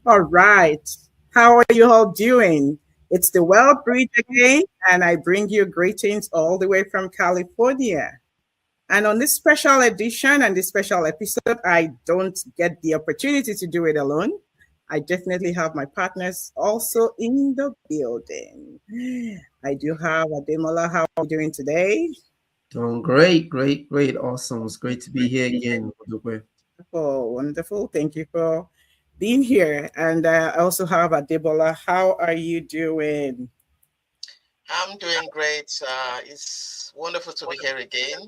All right. How are you all doing? It's the Well Bridge again, and I bring you greetings all the way from California. And on this special edition and this special episode, I don't get the opportunity to do it alone. I definitely have my partners also in the building. I do have Ademola. How are you doing today? Doing great, great, great. Awesome. It's great to be here again. Odokwe. Oh, wonderful. Thank you for being here. And I also have Adebola. How are you doing? I'm doing great. It's wonderful to be here again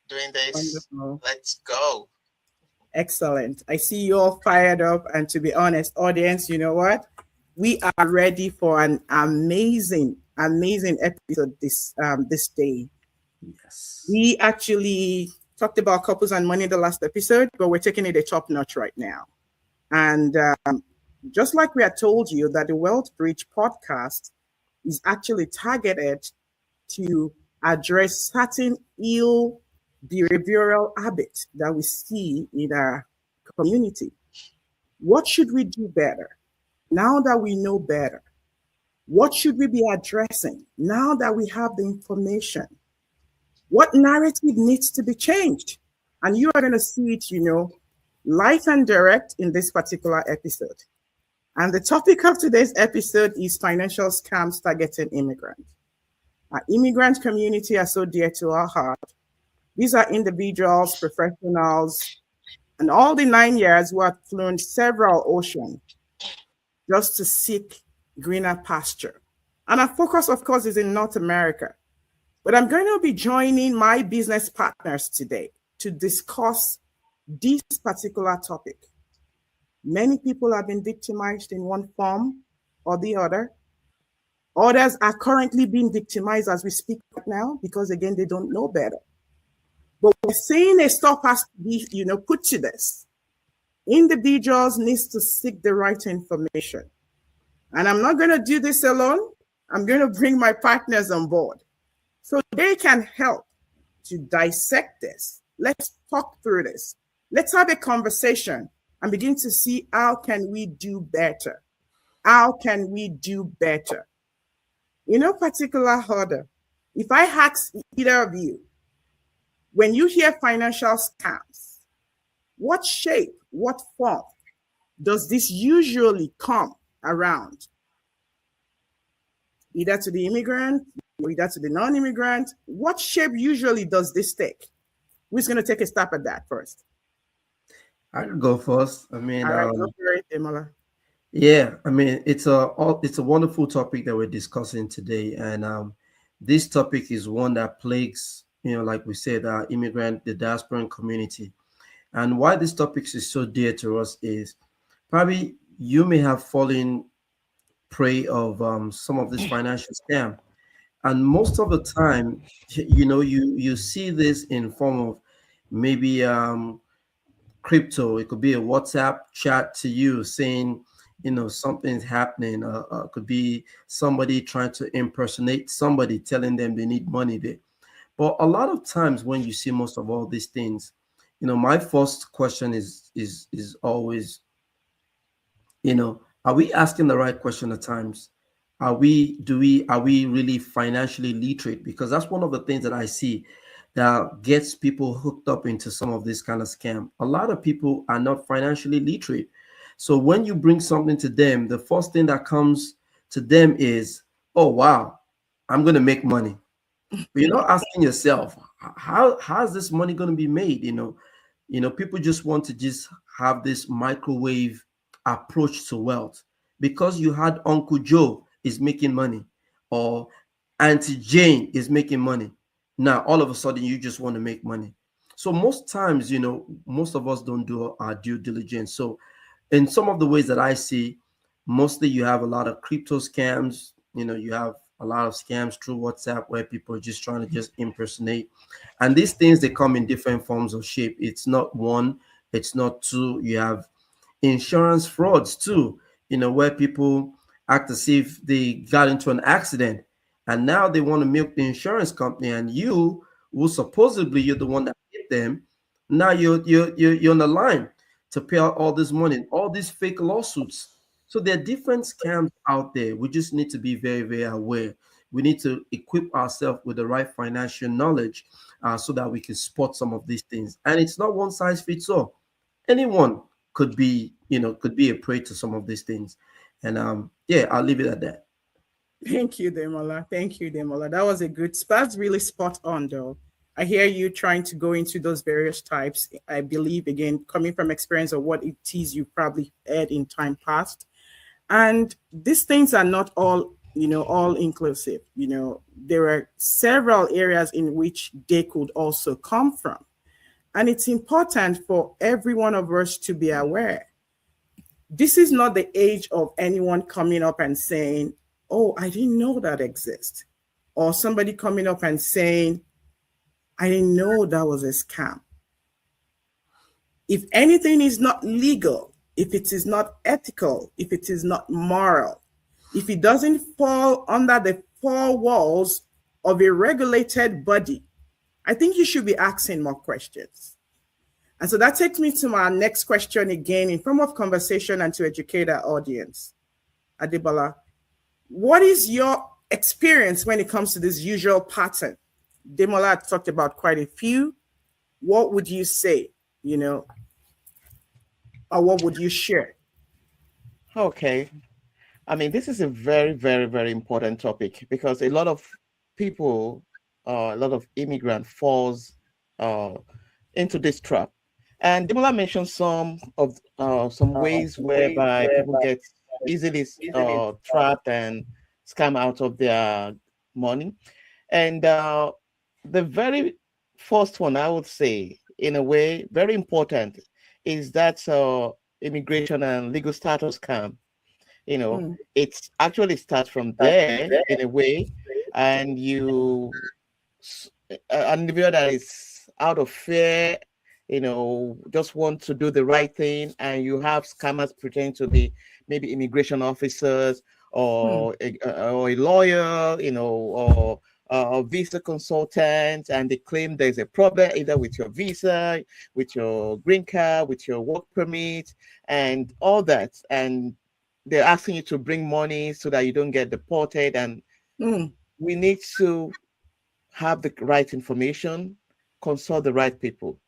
doing this. Wonderful. Let's go. Excellent. I see you all fired up. And to be honest, audience, you know what? We are ready for an amazing, amazing episode this day. Yes. We actually talked about couples and money the last episode, but we're taking it a top notch right now. And just like we had told you that the Wealth Bridge podcast is actually targeted to address certain ill behavioral habits that we see in our community. What should we do better now that we know better? What should we be addressing now that we have the information? What narrative needs to be changed? And you are going to see it, live and direct in this particular episode. And the topic of today's episode is financial scams targeting immigrants. Our immigrant community are so dear to our heart. These are individuals, professionals, and all the 9 years who have flown several oceans just to seek greener pasture. And our focus, of course, is in North America. But I'm going to be joining my business partners today to discuss this particular topic. Many people have been victimized in one form or the other. Others are currently being victimized as we speak right now because, again, they don't know better. But we're saying a stop has to be, put to this. Individuals need to seek the right information. And I'm not going to do this alone. I'm going to bring my partners on board so they can help to dissect this. Let's talk through this. Let's have a conversation and begin to see how can we do better? How can we do better? In no particular order, if I ask either of you, when you hear financial scams, what shape, what form does this usually come around? Either to the immigrant, or either to the non-immigrant. What shape usually does this take? Who's going to take a stab at that first? I could go first. I mean, All right, go for it, Imola. yeah. I mean, it's a wonderful topic that we're discussing today, and this topic is one that plagues, like we said, the diasporan community. And why this topic is so dear to us is probably you may have fallen prey of some of this financial scam, and most of the time, you see this in form of maybe crypto. It could be a WhatsApp chat to you saying, something's happening. Could be somebody trying to impersonate somebody, telling them they need money there. But a lot of times when you see most of all these things, my first question is always, are we asking the right question at times? Are we really financially literate? Because that's one of the things that I see that gets people hooked up into some of this kind of scam. A lot of people are not financially literate. So when you bring something to them, the first thing that comes to them is, oh wow, I'm going to make money. But you're not asking yourself, how's this money going to be made? People just want to just have this microwave approach to wealth. Because you had Uncle Joe is making money, or Auntie Jane is making money. Now, all of a sudden, you just want to make money. So most times, most of us don't do our due diligence. So in some of the ways that I see, mostly you have a lot of crypto scams. You have a lot of scams through WhatsApp where people are just trying to just impersonate. And these things, they come in different forms of shape. It's not one, it's not two. You have insurance frauds too, where people act as if they got into an accident and now they want to milk the insurance company, and you, who supposedly you're the one that hit them, now you're on the line to pay out all this money, all these fake lawsuits. So there are different scams out there. We just need to be very, very aware. We need to equip ourselves with the right financial knowledge so that we can spot some of these things. And it's not one size fits all. Anyone could be, could be a prey to some of these things. And yeah, I'll leave it at that. Thank you, Demola. Thank you, Demola. That was a good, that's really spot on, though. I hear you trying to go into those various types. I believe, again, coming from experience of what it is you probably had in time past. And these things are not all, all inclusive. There are several areas in which they could also come from. And it's important for every one of us to be aware. This is not the age of anyone coming up and saying, oh, I didn't know that exists. Or somebody coming up and saying, I didn't know that was a scam. If anything is not legal, if it is not ethical, if it is not moral, if it doesn't fall under the four walls of a regulated body, I think you should be asking more questions. And so that takes me to my next question again in form of conversation and to educate our audience. Adebola, what is your experience when it comes to this usual pattern? Demola talked about quite a few. What would you say, or what would you share? Okay. I mean, this is a very, very, very important topic because a lot of people, a lot of immigrant falls into this trap. And Demola mentioned some ways whereby people get easily trapped and scam out of their money. And the very first one, I would say, in a way, very important, is that immigration and legal status scam. It actually starts from there in a way, and an individual that is out of fear, just want to do the right thing, and you have scammers pretending to be maybe immigration officers or a lawyer, or a visa consultant, and they claim there's a problem either with your visa, with your green card, with your work permit, and all that. And they're asking you to bring money so that you don't get deported. And we need to have the right information, consult the right people.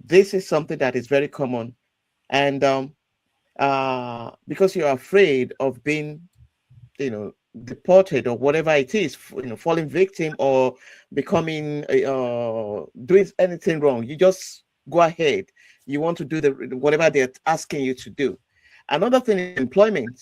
This is something that is very common. And because you're afraid of being, deported or whatever it is, falling victim or becoming, doing anything wrong, you just go ahead. You want to do whatever they're asking you to do. Another thing is employment.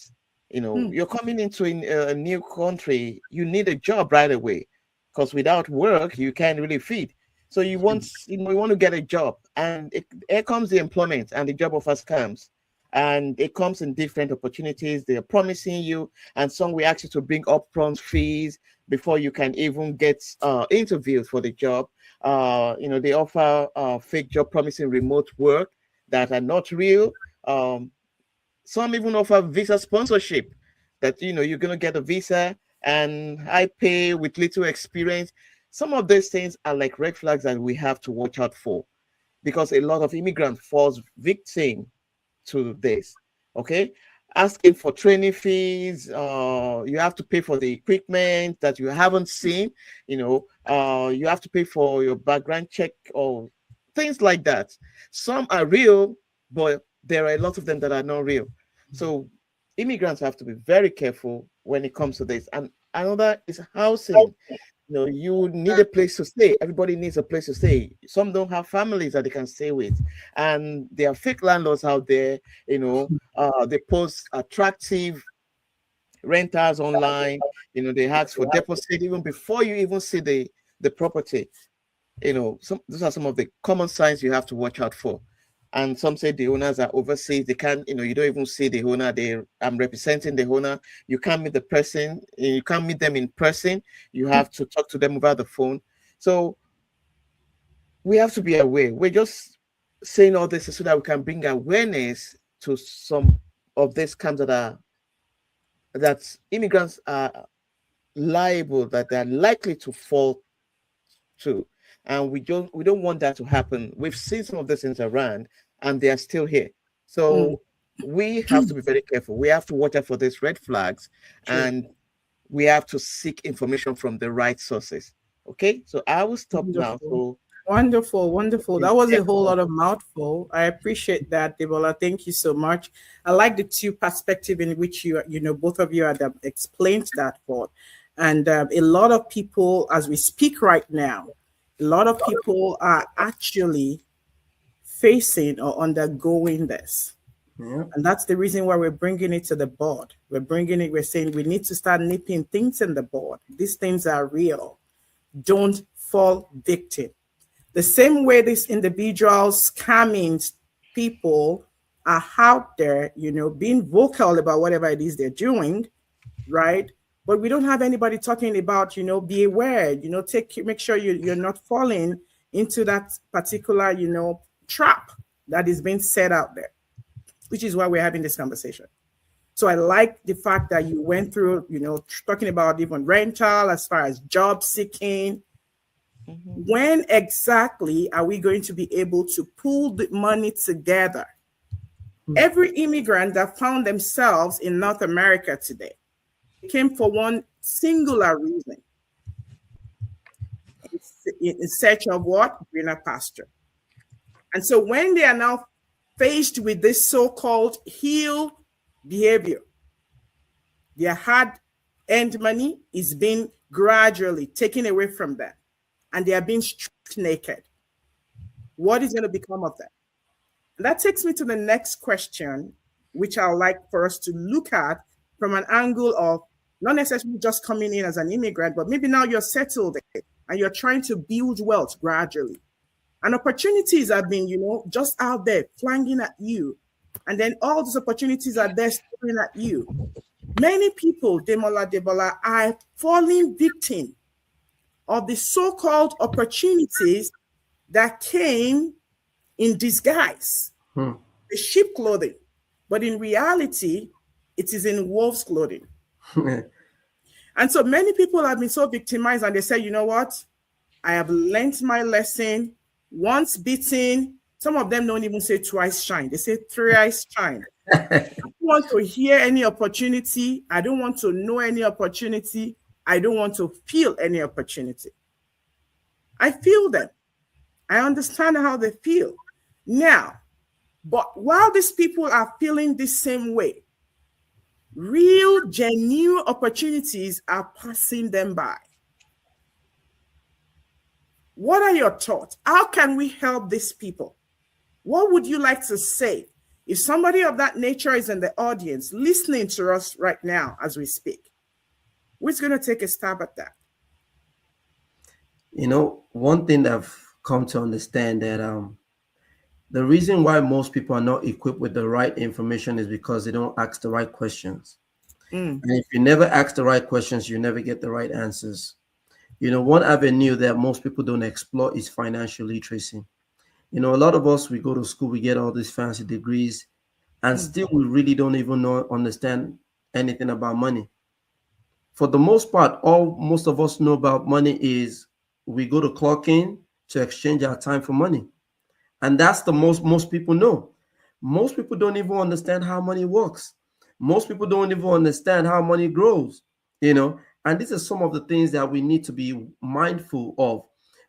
You're coming into a new country, you need a job right away, because without work, you can't really feed. So you want to get a job, and here comes the employment and the job offers comes. And it comes in different opportunities. They are promising you, and some will ask you to bring upfront fees before you can even get interviewed for the job. They offer fake job promising remote work that are not real. Some even offer visa sponsorship that, you're going to get a visa and high pay with little experience. Some of these things are like red flags that we have to watch out for, because a lot of immigrants falls victim to this. Okay, asking for training fees, you have to pay for the equipment that you haven't seen, you have to pay for your background check or things like that. Some are real, but there are a lot of them that are not real. So immigrants have to be very careful when it comes to this. And another is housing. You need a place to stay. Everybody needs a place to stay. Some don't have families that they can stay with, and there are fake landlords out there. They post attractive renters online. They ask for deposit even before you even see the property. Those are some of the common signs you have to watch out for. And some say the owners are overseas. They can't, you don't even see the owner. I'm representing the owner. You can't meet the person. You can't meet them in person. You have to talk to them over the phone. So we have to be aware. We're just saying all this so that we can bring awareness to some of these scams that immigrants are liable, that they're likely to fall to. And we don't want that to happen. We've seen some of these things around, and they are still here. So we have to be very careful. We have to watch out for these red flags, and we have to seek information from the right sources. Okay, so I will stop now. So wonderful, wonderful. That was a whole lot of mouthful. I appreciate that, Debola. Thank you so much. I like the two perspective in which both of you had explained that for. And a lot of people, as we speak right now, a lot of people are actually facing or undergoing this. Yeah. And that's the reason why we're bringing it to the board. We're saying we need to start nipping things in the board. These things are real. Don't fall victim. The same way these individuals scamming people are out there, being vocal about whatever it is they're doing, right? But we don't have anybody talking about, be aware, make sure you're not falling into that particular, trap that is being set out there, which is why we're having this conversation. So I like the fact that you went through, talking about even rental as far as job seeking. When exactly are we going to be able to pull the money together? Every immigrant that found themselves in North America today came for one singular reason. In search of what? Greener pasture. And so when they are now faced with this so-called heel behavior, their hard-earned money is being gradually taken away from them, and they are being stripped naked. What is going to become of them? And that takes me to the next question, which I would like for us to look at from an angle of not necessarily just coming in as an immigrant, but maybe now you're settled and you're trying to build wealth gradually. And opportunities have been, just out there flanging at you. And then all those opportunities are there staring at you. Many people, Debola, are falling victim of the so-called opportunities that came in disguise, the sheep clothing. But in reality, it is in wolf's clothing. And so many people have been so victimized, and they say, you know what? I have learned my lesson. Once beaten, some of them don't even say twice shine. They say thrice shine. I don't want to hear any opportunity. I don't want to know any opportunity. I don't want to feel any opportunity. I feel them. I understand how they feel. Now, but while these people are feeling the same way, real, genuine opportunities are passing them by. What are your thoughts? How can we help these people? What would you like to say? If somebody of that nature is in the audience listening to us right now as we speak, who's going to take a stab at that? One thing that I've come to understand that the reason why most people are not equipped with the right information is because they don't ask the right questions. And if you never ask the right questions, you never get the right answers. One avenue that most people don't explore is financial literacy. A lot of us, we go to school, we get all these fancy degrees, and still we really don't even understand anything about money. For the most part, all most of us know about money is we go to clock in to exchange our time for money. And that's the most people know. Most people don't even understand how money works. Most people don't even understand how money grows, And these are some of the things that we need to be mindful of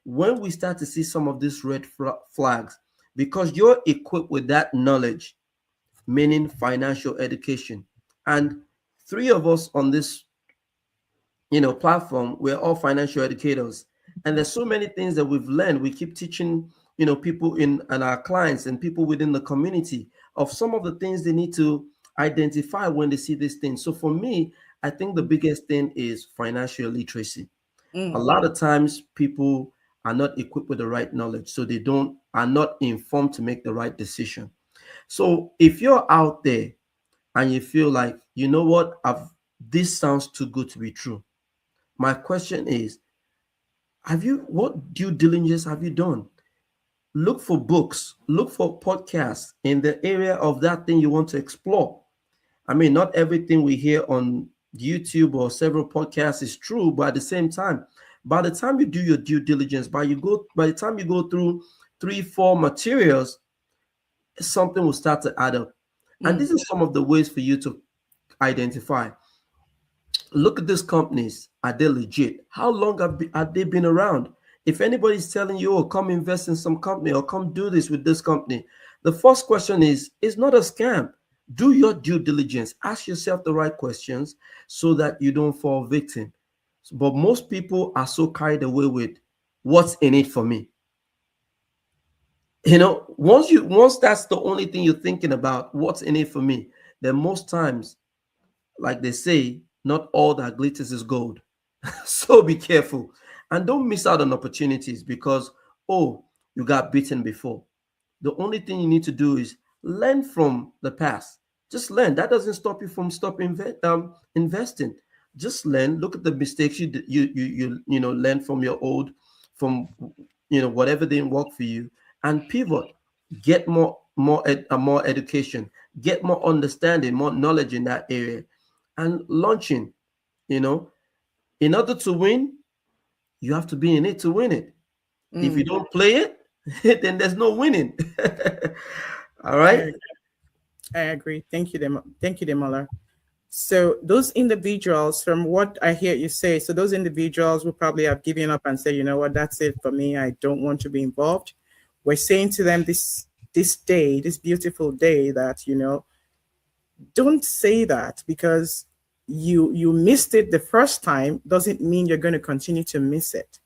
when we start to see some of these red flags, because you're equipped with that knowledge, meaning financial education. And three of us on this, platform, we're all financial educators. And there's so many things that we've learned. We keep teaching, people and our clients and people within the community of some of the things they need to identify when they see these things. So for me, I think the biggest thing is financial literacy. A lot of times people are not equipped with the right knowledge, so they are not informed to make the right decision. So if you're out there and you feel like, you know what, this sounds too good to be true, my question is, what due diligence have you done? Look for books, look for podcasts in the area of that thing you want to explore. I mean, not everything we hear on YouTube or several podcasts is true, but at the same time, by the time you do your due diligence, by the time you go through 3-4 materials, something will start to add up. And this is some of the ways for you to identify. Look at these companies. Are they legit? How long have they been around? If anybody's telling you, oh, come invest in some company or come do this with this company, the first question is, it's not a scam. Do your due diligence. Ask yourself the right questions so that you don't fall victim. But most people are so carried away with what's in it for me. You know, once that's the only thing you're thinking about, what's in it for me, then most times, like they say, not all that glitters is gold. So be careful and don't miss out on opportunities because, oh, you got beaten before. The only thing you need to do is learn from the past. Just learn. That doesn't stop you from investing. Just learn. Look at the mistakes you know learn from your old, from whatever didn't work for you, and pivot. Get more education. Get more understanding, more knowledge in that area, and launching. You know, in order to win, you have to be in it to win it. If you don't play it, then there's no winning. All right. I agree. Thank you, Demola. So those individuals, from what I hear you say, so those individuals will probably have given up and said, you know what, that's it for me. I don't want to be involved. We're saying to them this day, this beautiful day, that, don't say that, because you missed it the first time doesn't mean you're going to continue to miss it.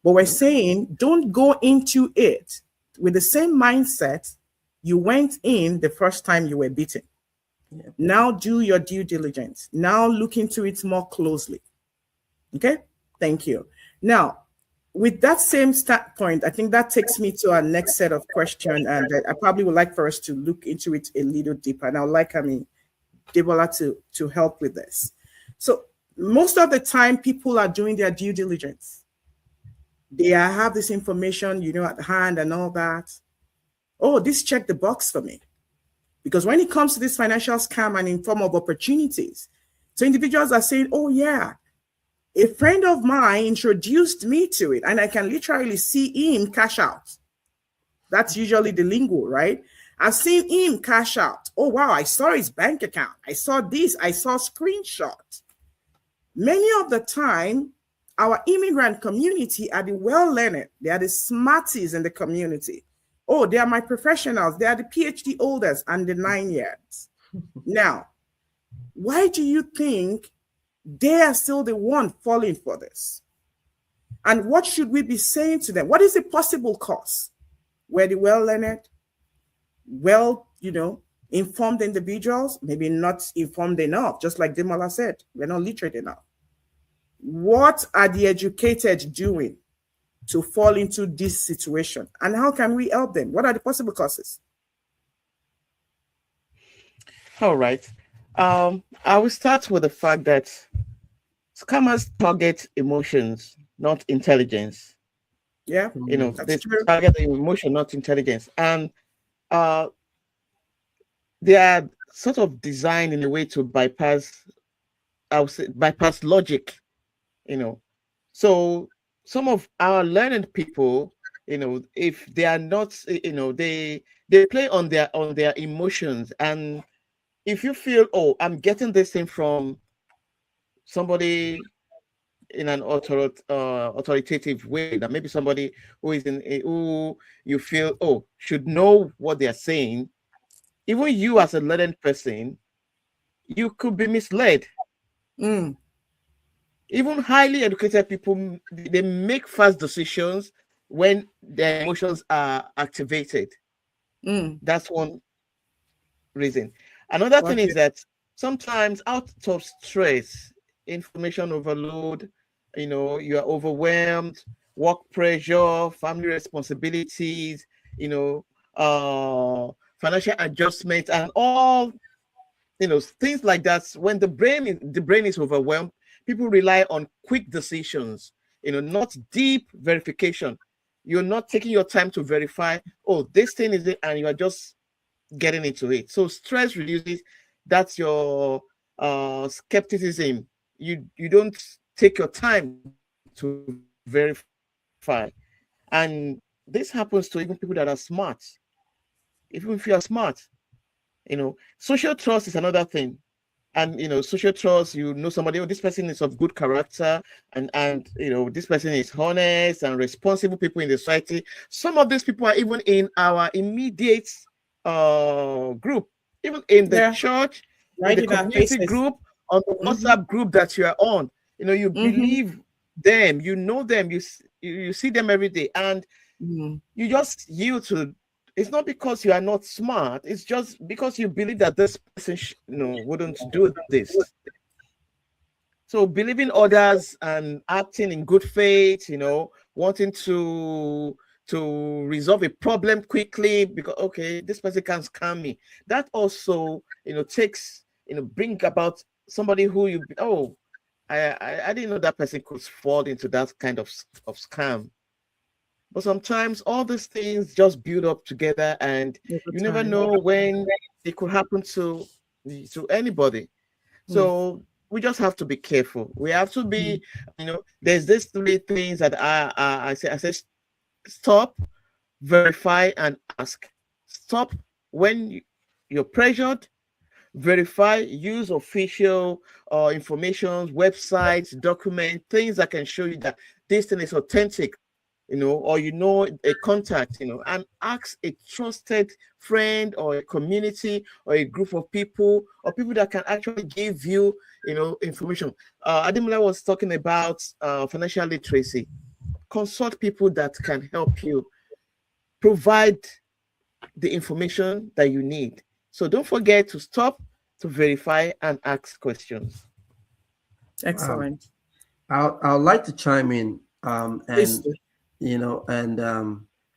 But we're saying don't go into it with the same mindset you went in the first time you were beaten. Yeah. Now do your due diligence. Now look into it more closely. Okay, thank you. Now, with that same standpoint, I think that takes me to our next set of questions, and I probably would like for us to look into it a little deeper. And I would like, Debola to help with this. So most of the time, people are doing their due diligence. They have this information, at hand and all that. Oh, this checked the box for me. Because when it comes to this financial scam and in form of opportunities, so individuals are saying, oh yeah, a friend of mine introduced me to it, and I can literally see him cash out. That's usually the lingo, right? I've seen him cash out. Oh wow, I saw his bank account. I saw this, I saw screenshot. Many of the time, our immigrant community are the well-learned. They are the smarties in the community. Oh, they are my professionals. They are the PhD holders and the 9 years. Now, why do you think they are still the one falling for this? And what should we be saying to them? What is the possible cause? Were the well-learned, informed individuals, maybe not informed enough, just like Demola said, we're not literate enough. What are the educated doing to fall into this situation? And how can we help them? What are the possible causes? All right. I will start with the fact that scammers target emotions, not intelligence. Yeah, they target the emotion, not intelligence. And they are sort of designed in a way to bypass logic, So some of our learned people, if they are not, they play on their emotions. And if you feel, oh, I'm getting this thing from somebody in an authoritative way, that maybe somebody who is who you feel, oh, should know what they are saying, even you as a learned person, you could be misled. Even highly educated people, they make fast decisions when their emotions are activated. That's one reason. Another thing is that sometimes out of stress, information overload, you are overwhelmed, work pressure, family responsibilities, financial adjustments, and all, things like that. When the brain is overwhelmed, people rely on quick decisions, not deep verification. You're not taking your time to verify, oh, this thing is it, and you are just getting into it. So stress reduces. That's your skepticism. You don't take your time to verify. And this happens to even people that are smart. Even if you are smart, Social trust is another thing. And social trust, somebody, this person is of good character, and this person is honest and responsible people in the society. Some of these people are even in our immediate group, even in the church, right, in the community group, on the WhatsApp group that you are on. You believe them, you know them, you see them every day, and you just yield to. It's not because you are not smart. It's just because you believe that this person, wouldn't do this. So believing others and acting in good faith, wanting to resolve a problem quickly because, okay, this person can scam me. That also, takes, bring about somebody who I didn't know that person could fall into that kind of scam. But sometimes all these things just build up together, and you never know when it could happen to anybody. So we just have to be careful. We have to be, there's these three things that I say stop, verify, and ask. Stop when you're pressured. Verify, use official information, websites, document, things that can show you that this thing is authentic, or a contact, and ask a trusted friend or a community or a group of people or people that can actually give you, information. Adimula was talking about financial literacy. Consult people that can help you provide the information that you need. So don't forget to stop, to verify, and ask questions. Excellent. I'd like to chime in, and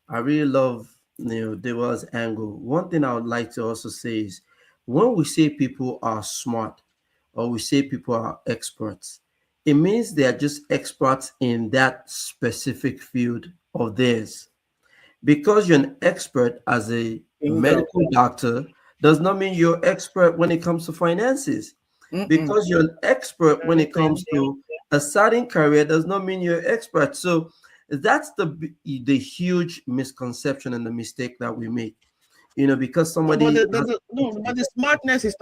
I really love Dewa's angle. One thing I would like to also say is, when we say people are smart or we say people are experts, it means they are just experts in that specific field of theirs. Because you're an expert as a medical doctor does not mean you're expert when it comes to finances. Because you're an expert when it comes to a certain career does not mean you're expert. So that's the huge misconception and the mistake that we make. Because somebody but the smartness is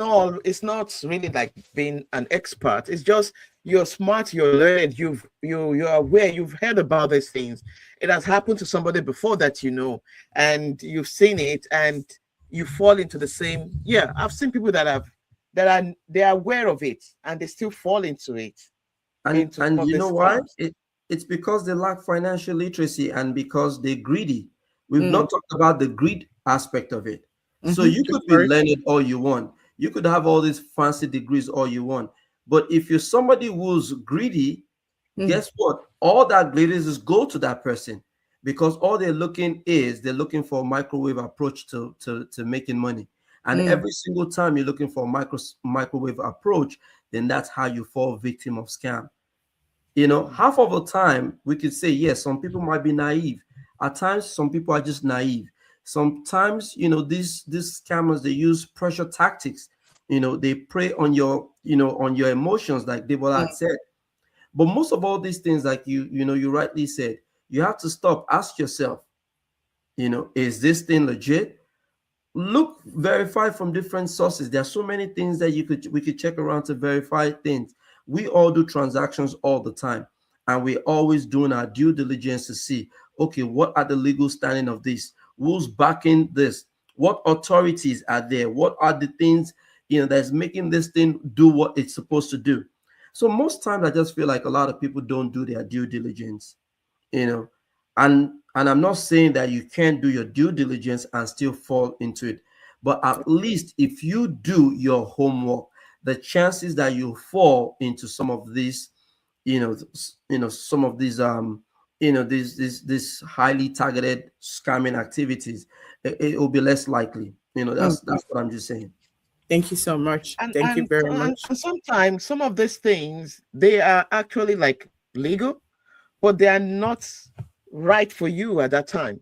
not really like being an expert. It's just you're smart, you're learned, you're aware, you've heard about these things. It has happened to somebody before that and you've seen it, and you fall into the same. Yeah, I've seen people they're aware of it and they still fall into it. And you know why? It's because they lack financial literacy and because they're greedy. We've not talked about the greed aspect of it. So you could be learning all you want. You could have all these fancy degrees all you want. But if you're somebody who's greedy, guess what? All that glitters is go to that person, because all they're looking for a microwave approach to making money. And every single time you're looking for a microwave approach, then that's how you fall victim of scam. Half of the time we could say, yes, some people might be naive. At times, some people are just naive. Sometimes, these scammers, they use pressure tactics. They prey on your emotions, like Debola had said. But most of all these things, like you rightly said, you have to stop, ask yourself, is this thing legit? Look, verify from different sources. There are so many things that we could check around to verify things. We all do transactions all the time, and we're always doing our due diligence to see, okay, what are the legal standing of this? Who's backing this? What authorities are there? What are the things that's making this thing do what it's supposed to do? So most times I just feel like a lot of people don't do their due diligence, and I'm not saying that you can't do your due diligence and still fall into it, but at least if you do your homework, the chances that you fall into some of these, some of these this highly targeted scamming activities, it will be less likely. That's what I'm just saying. Thank you so much. Thank you very much. And sometimes some of these things, they are actually like legal, but they are not right for you at that time.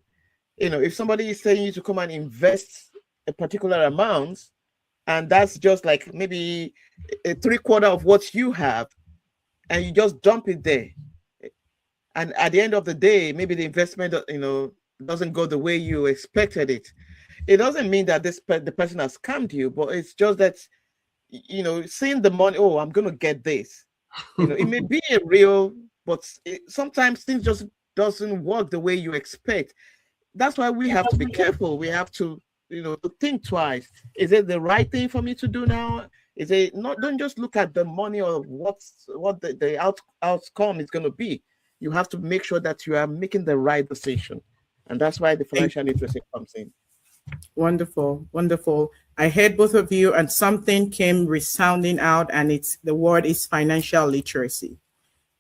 If somebody is saying you to come and invest a particular amount, and that's just like maybe a 3/4 of what you have, and you just dump it there, and at the end of the day, maybe the investment doesn't go the way you expected it. it doesn't mean that the person has scammed you, but it's just that, you know, seeing the money, oh, I'm going to get this. You know, it may be a real, but sometimes things just doesn't work the way you expect. That's why we have to be careful. We have to, you know, to think twice. Is it the right thing for me to do now? Is it not? Don't just look at the money or what the outcome is going to be. You have to make sure that you are making the right decision, and that's why the financial literacy comes in. Wonderful, wonderful. I heard both of you, and something came resounding out, and the word is financial literacy.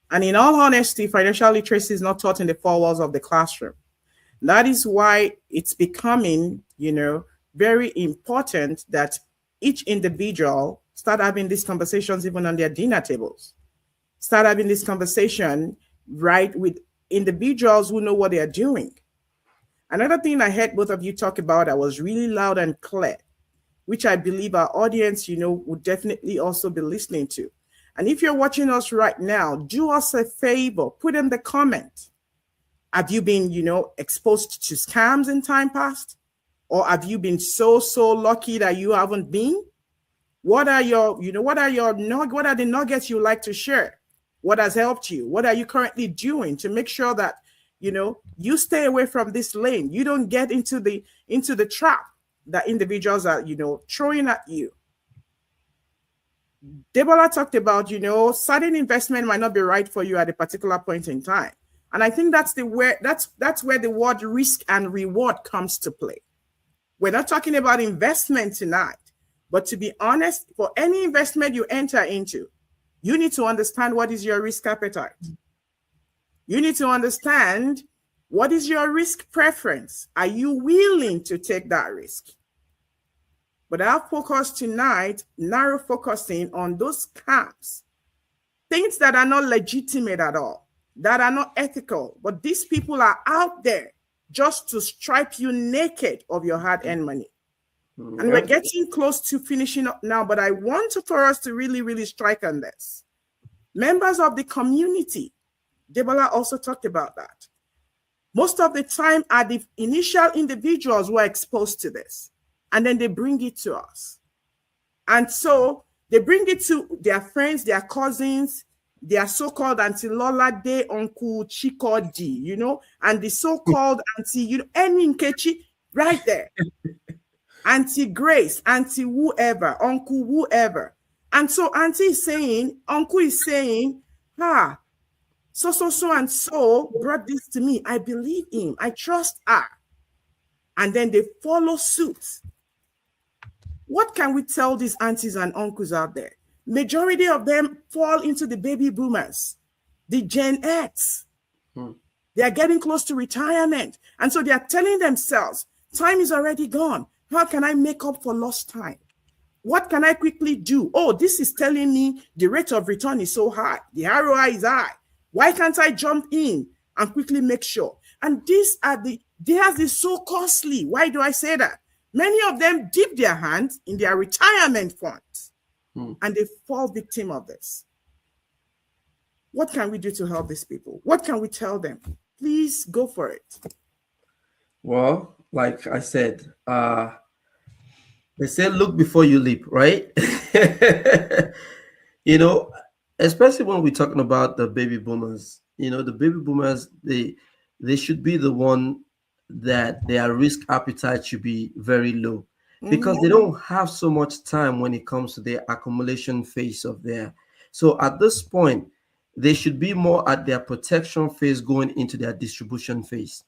And in all honesty, financial literacy is not taught in the four walls of the classroom. That is why it's becoming, you know, very important that each individual start having these conversations even on their dinner tables. Start having this conversation, right, with individuals who know what they are doing. Another thing I heard both of you talk about that was really loud and clear, which I believe our audience, you know, would definitely also be listening to. And if you're watching us right now, do us a favor, put in the comment. Have you been, you know, exposed to scams in time past? Or have you been so lucky that you haven't been? What are your, you know, what are the nuggets you like to share? What has helped you? What are you currently doing to make sure that, you know, you stay away from this lane? You don't get into the trap that individuals are, you know, throwing at you. Deborah talked about, you know, certain investment might not be right for you at a particular point in time. And I think that's where the word risk and reward comes to play. We're not talking about investment tonight, but to be honest, for any investment you enter into, you need to understand what is your risk appetite. You need to understand what is your risk preference. Are you willing to take that risk? But our focus tonight, narrow focusing on those scams, things that are not legitimate at all, that are not ethical, but these people are out there just to strip you naked of your hard-earned money. Mm-hmm. And we're getting close to finishing up now, but I want for us to really, really strike on this. Members of the community, Deborah also talked about that. Most of the time are the initial individuals who are exposed to this, and then they bring it to us. And so they bring it to their friends, their cousins, their so-called Auntie Lola Day, Uncle Chikodi, you know, and the so-called Auntie, you know, Enin Kechi, right there. Auntie Grace, Auntie whoever, Uncle whoever. And so Auntie is saying, Uncle is saying, so and so brought this to me. I believe him. I trust her. And then they follow suit. What can we tell these aunties and uncles out there? Majority of them fall into the baby boomers, the Gen X. They are getting close to retirement. And so they are telling themselves, time is already gone. How can I make up for lost time? What can I quickly do? Oh, this is telling me the rate of return is so high. The ROI is high. Why can't I jump in and quickly make sure? And theirs is so costly. Why do I say that? Many of them dip their hands in their retirement funds and they fall victim of this. What can we do to help these people? What can we tell them? Please go for it. Well, like I said, they say look before you leap, right? You know, especially when we're talking about the baby boomers, you know, the baby boomers, they should be the one that their risk appetite should be very low because they don't have so much time when it comes to their accumulation phase of their. So at this point, they should be more at their protection phase going into their distribution phase.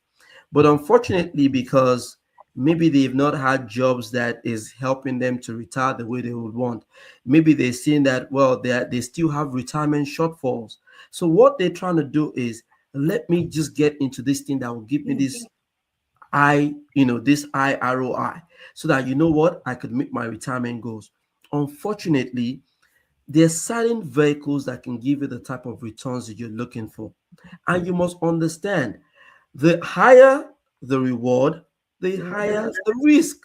But unfortunately, because maybe they've not had jobs that is helping them to retire the way they would want. Maybe they're seeing that, well, they still have retirement shortfalls. So what they're trying to do is, let me just get into this thing that will give me this this high ROI so that, you know what, I could meet my retirement goals. Unfortunately, there's certain vehicles that can give you the type of returns that you're looking for. And you must understand, the higher the reward, the higher the risk.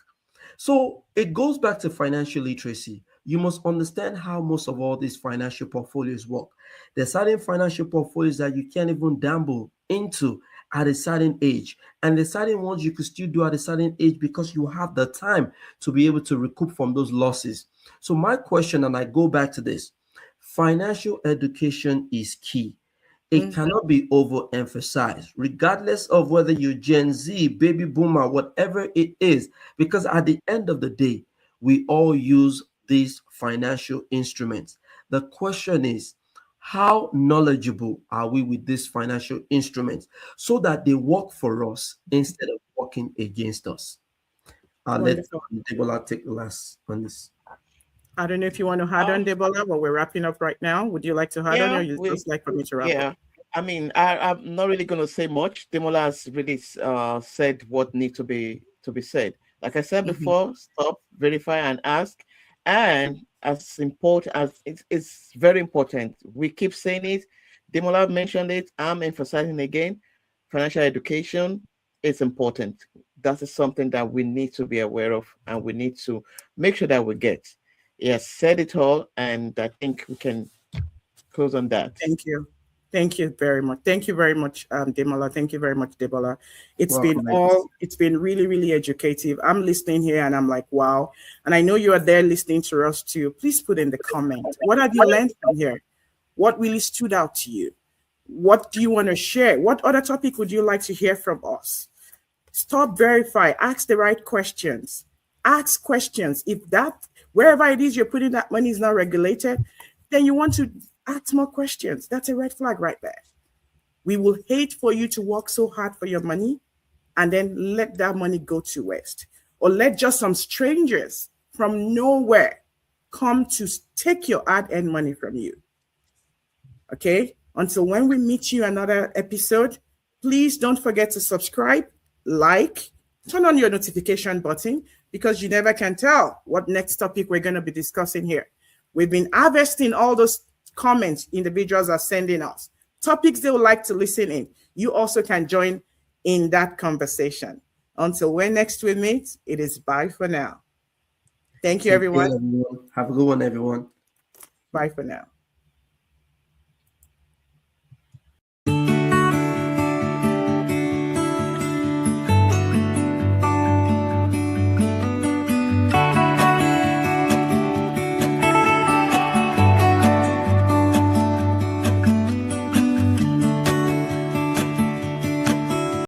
So it goes back to financial literacy. You must understand how most of all these financial portfolios work. There's certain financial portfolios that you can't even dabble into at a certain age. And the certain ones you could still do at a certain age because you have the time to be able to recoup from those losses. So my question, and I go back to this, financial education is key. It cannot be overemphasized, regardless of whether you're Gen Z, baby boomer, whatever it is, because at the end of the day, we all use these financial instruments. The question is, how knowledgeable are we with these financial instruments so that they work for us instead of working against us? I'll let Debola take the last on this. I don't know if you want to add on, Debola, but we're wrapping up right now. Would you like to add on, or you just like for me to wrap up? I mean, I'm not really going to say much. Demola has really said what needs to be said. Like I said before, stop, verify, and ask. And as important as it's very important, we keep saying it. Demola mentioned it. I'm emphasizing again. Financial education is important. That is something that we need to be aware of, and we need to make sure that we get. He has said it all, and I think we can close on that. Thank you. Thank you very much. Thank you very much, Demola. Thank you very much, Debola. It's been really, really educative. I'm listening here and I'm like, wow. And I know you are there listening to us too. Please put in the comment. What have you learned from here? What really stood out to you? What do you want to share? What other topic would you like to hear from us? Stop, verify, ask the right questions. Ask questions. If that, wherever it is you're putting that money is not regulated, then you want to ask more questions. That's a red flag right there. We will hate for you to work so hard for your money and then let that money go to waste, or let just some strangers from nowhere come to take your hard-earned money from you. Okay? Until when we meet you another episode, please don't forget to subscribe, like, turn on your notification button, because you never can tell what next topic we're going to be discussing here. We've been harvesting all those comments individuals are sending us, topics they would like to listen in. You also can join in that conversation. Until when next we meet, it is bye for now. Thank you, everyone. Have a good one, everyone. Bye for now.